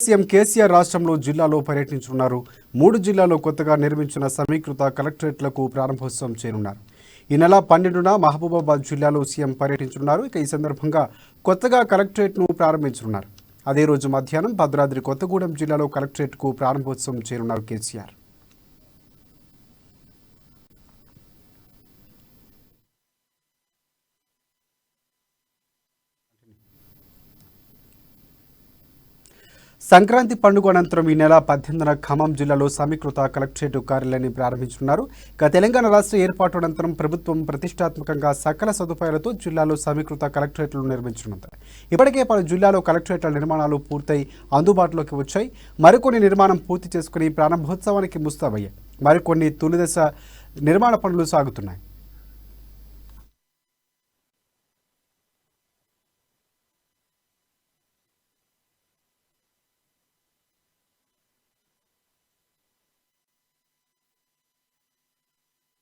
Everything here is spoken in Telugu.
సీఎం కేసీఆర్ రాష్ట్రంలో జిల్లాలో పర్యటించనున్నారు. 3 జిల్లాల్లో కొత్తగా నిర్మించిన సమీకృత కలెక్టరేట్లకు ప్రారంభోత్సవం చేయనున్నారు. ఈ నెల 12న మహబూబాబాద్ జిల్లాలో సీఎం పర్యటించనున్నారు. ఈ సందర్భంగా కొత్తగా కలెక్టరేట్ను ప్రారంభించనున్నారు. అదే రోజు మధ్యాహ్నం భద్రాద్రి కొత్తగూడెం జిల్లాలో కలెక్టరేట్కు ప్రారంభోత్సవం చేయనున్నారు కేసీఆర్. సంక్రాంతి పండుగ అనంతరం ఈ నెల 18న ఖమ్మం జిల్లాలో సమీకృత కలెక్టరేట్ కార్యాలయాన్ని ప్రారంభించనున్నారు. తెలంగాణ రాష్ట్ర ఏర్పాటు అనంతరం ప్రభుత్వం ప్రతిష్టాత్మకంగా సకల సదుపాయాలతో జిల్లాలో సమీకృత కలెక్టరేట్లను నిర్మించనుంది. ఇప్పటికే పలు జిల్లాలో కలెక్టరేట్ల నిర్మాణాలు పూర్తయి అందుబాటులోకి వచ్చాయి. మరికొన్ని నిర్మాణం పూర్తి చేసుకుని ప్రారంభోత్సవానికి ముస్తాబయ్యాయి. మరికొన్ని తొలిదశ నిర్మాణ పనులు సాగుతున్నాయి.